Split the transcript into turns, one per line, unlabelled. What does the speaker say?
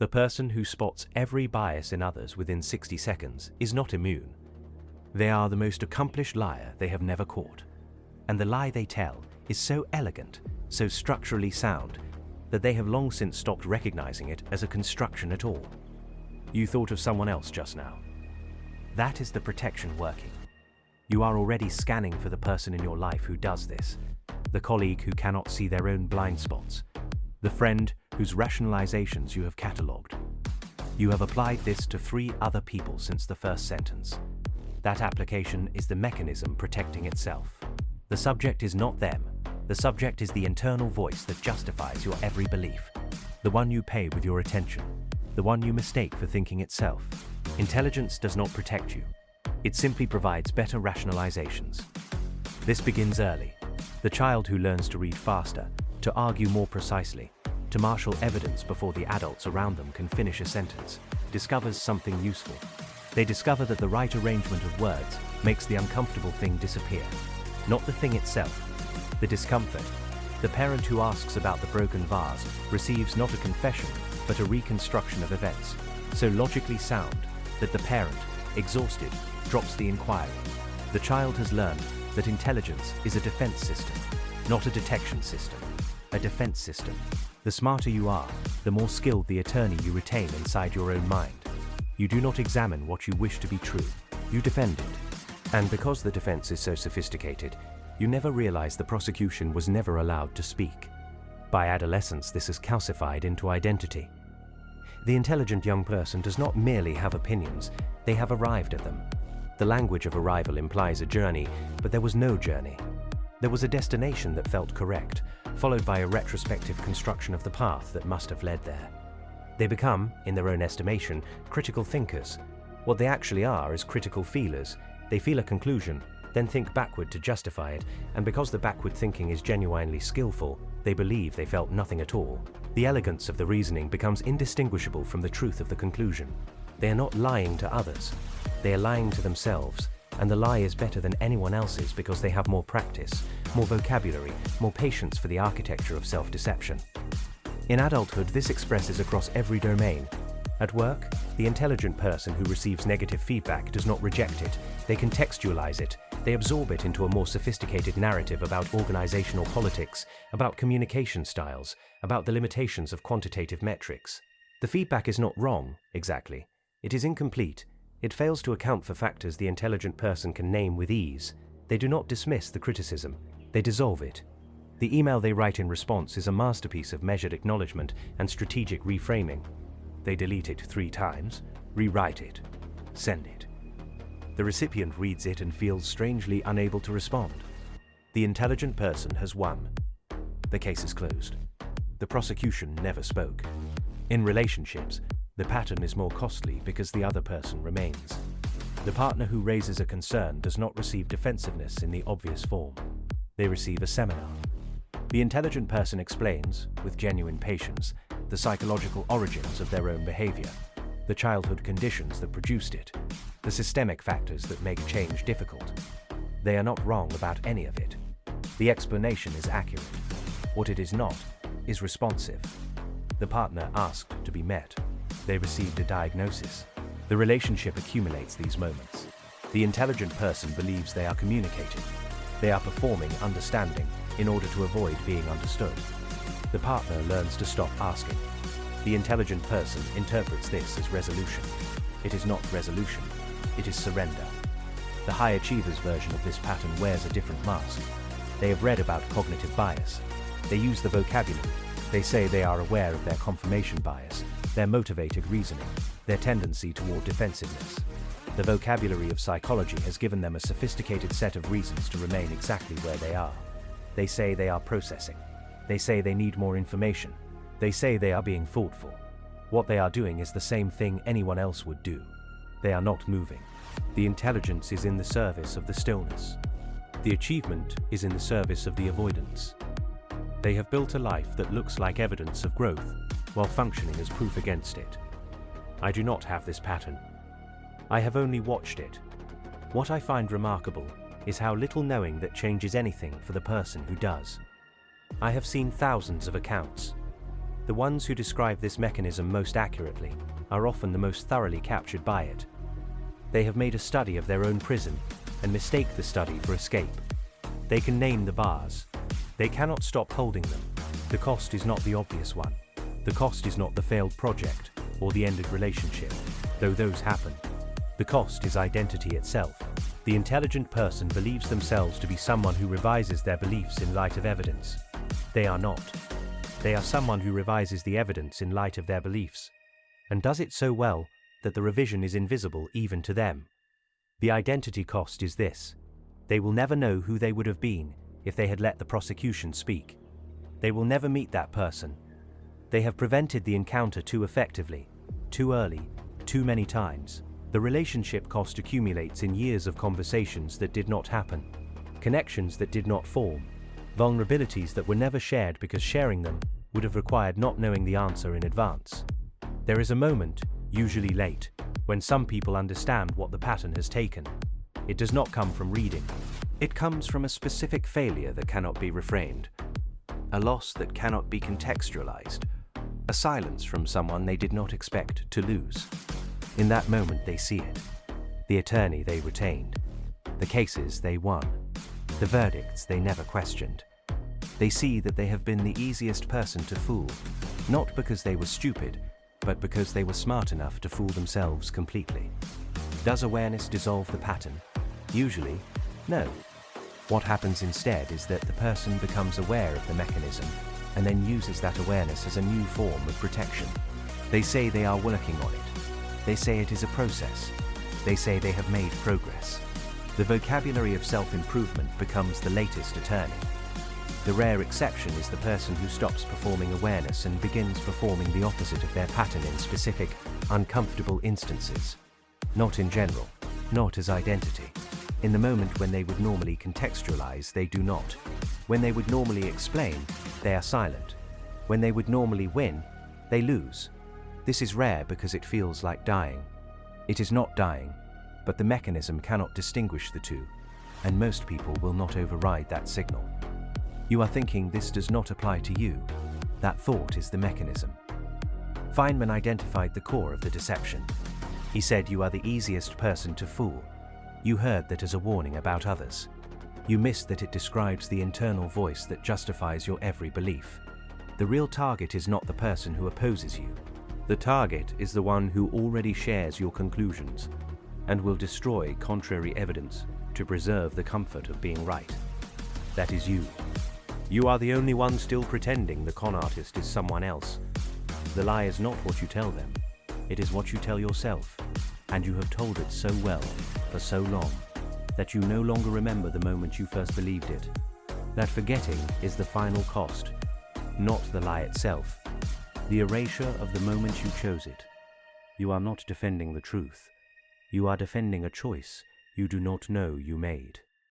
The person who spots every bias in others within 60 seconds is not immune. They are the most accomplished liar they have never caught. And the lie they tell is so elegant, so structurally sound, that they have long since stopped recognizing it as a construction at all. You thought of someone else just now. That is the protection working. You are already scanning for the person in your life who does this, the colleague who cannot see their own blind spots, the friend whose rationalizations you have catalogued. You have applied this to 3 other people since the first sentence. That application is the mechanism protecting itself. The subject is not them. The subject is the internal voice that justifies your every belief, the one you pay with your attention, the one you mistake for thinking itself. Intelligence does not protect you. It simply provides better rationalizations. This begins early. The child who learns to read faster, to argue more precisely, to marshal evidence before the adults around them can finish a sentence, discovers something useful. They discover that the right arrangement of words makes the uncomfortable thing disappear. Not the thing itself, the discomfort. The parent who asks about the broken vase receives not a confession, but a reconstruction of events, so logically sound that the parent, exhausted, drops the inquiry. The child has learned that intelligence is a defense system, not a detection system, a defense system. The smarter you are, the more skilled the attorney you retain inside your own mind. You do not examine what you wish to be true, you defend it. And because the defense is so sophisticated, you never realize the prosecution was never allowed to speak. By adolescence, this is calcified into identity. The intelligent young person does not merely have opinions, they have arrived at them. The language of arrival implies a journey, but there was no journey. There was a destination that felt correct, followed by a retrospective construction of the path that must have led there. They become, in their own estimation, critical thinkers. What they actually are is critical feelers. They feel a conclusion, then think backward to justify it, and because the backward thinking is genuinely skillful, they believe they felt nothing at all. The elegance of the reasoning becomes indistinguishable from the truth of the conclusion. They are not lying to others. They are lying to themselves, and the lie is better than anyone else's because they have more practice, more vocabulary, more patience for the architecture of self-deception. In adulthood, this expresses across every domain. At work, the intelligent person who receives negative feedback does not reject it, they contextualize it, they absorb it into a more sophisticated narrative about organizational politics, about communication styles, about the limitations of quantitative metrics. The feedback is not wrong, exactly. It is incomplete. It fails to account for factors the intelligent person can name with ease. They do not dismiss the criticism, they dissolve it. The email they write in response is a masterpiece of measured acknowledgement and strategic reframing. They delete it 3 times, rewrite it, send it. The recipient reads it and feels strangely unable to respond. The intelligent person has won. The case is closed. The prosecution never spoke. In relationships, the pattern is more costly because the other person remains. The partner who raises a concern does not receive defensiveness in the obvious form. They receive a seminar. The intelligent person explains, with genuine patience, the psychological origins of their own behavior, the childhood conditions that produced it, the systemic factors that make change difficult. They are not wrong about any of it. The explanation is accurate. What it is not is responsive. The partner asked to be met. They received a diagnosis. The relationship accumulates these moments. The intelligent person believes they are communicating. They are performing understanding in order to avoid being understood. The partner learns to stop asking. The intelligent person interprets this as resolution. It is not resolution, it is surrender. The high achievers version of this pattern wears a different mask. They have read about cognitive bias. They use the vocabulary. They say they are aware of their confirmation bias, their motivated reasoning, their tendency toward defensiveness. The vocabulary of psychology has given them a sophisticated set of reasons to remain exactly where they are. They say they are processing. They say they need more information. They say they are being thoughtful. What they are doing is the same thing anyone else would do. They are not moving. The intelligence is in the service of the stillness. The achievement is in the service of the avoidance. They have built a life that looks like evidence of growth, while functioning as proof against it. I do not have this pattern. I have only watched it. What I find remarkable is how little knowing that changes anything for the person who does. I have seen thousands of accounts. The ones who describe this mechanism most accurately are often the most thoroughly captured by it. They have made a study of their own prison and mistake the study for escape. They can name the bars. They cannot stop holding them. The cost is not the obvious one. The cost is not the failed project or the ended relationship, though those happen. The cost is identity itself. The intelligent person believes themselves to be someone who revises their beliefs in light of evidence. They are not. They are someone who revises the evidence in light of their beliefs, and does it so well that the revision is invisible even to them. The identity cost is this: they will never know who they would have been if they had let the prosecution speak. They will never meet that person. They have prevented the encounter too effectively, too early, too many times. The relationship cost accumulates in years of conversations that did not happen, connections that did not form, vulnerabilities that were never shared because sharing them would have required not knowing the answer in advance. There is a moment, usually late, when some people understand what the pattern has taken. It does not come from reading. It comes from a specific failure that cannot be refrained, a loss that cannot be contextualized, a silence from someone they did not expect to lose. In that moment they see it, the attorney they retained, the cases they won, the verdicts they never questioned. They see that they have been the easiest person to fool, not because they were stupid, but because they were smart enough to fool themselves completely. Does awareness dissolve the pattern? Usually, no. What happens instead is that the person becomes aware of the mechanism and then uses that awareness as a new form of protection. They say they are working on it. They say it is a process. They say they have made progress. The vocabulary of self-improvement becomes the latest attorney. The rare exception is the person who stops performing awareness and begins performing the opposite of their pattern in specific, uncomfortable instances. Not in general, not as identity. In the moment when they would normally contextualize, they do not. When they would normally explain, they are silent. When they would normally win, they lose. This is rare because it feels like dying. It is not dying, but the mechanism cannot distinguish the two, and most people will not override that signal. You are thinking this does not apply to you. That thought is the mechanism. Feynman identified the core of the deception. He said you are the easiest person to fool. You heard that as a warning about others. You missed that it describes the internal voice that justifies your every belief. The real target is not the person who opposes you. The target is the one who already shares your conclusions and will destroy contrary evidence to preserve the comfort of being right. That is you. You are the only one still pretending the con artist is someone else. The lie is not what you tell them. It is what you tell yourself, and you have told it so well for so long that you no longer remember the moment you first believed it. That forgetting is the final cost, not the lie itself. The erasure of the moment you chose it. You are not defending the truth. You are defending a choice you do not know you made.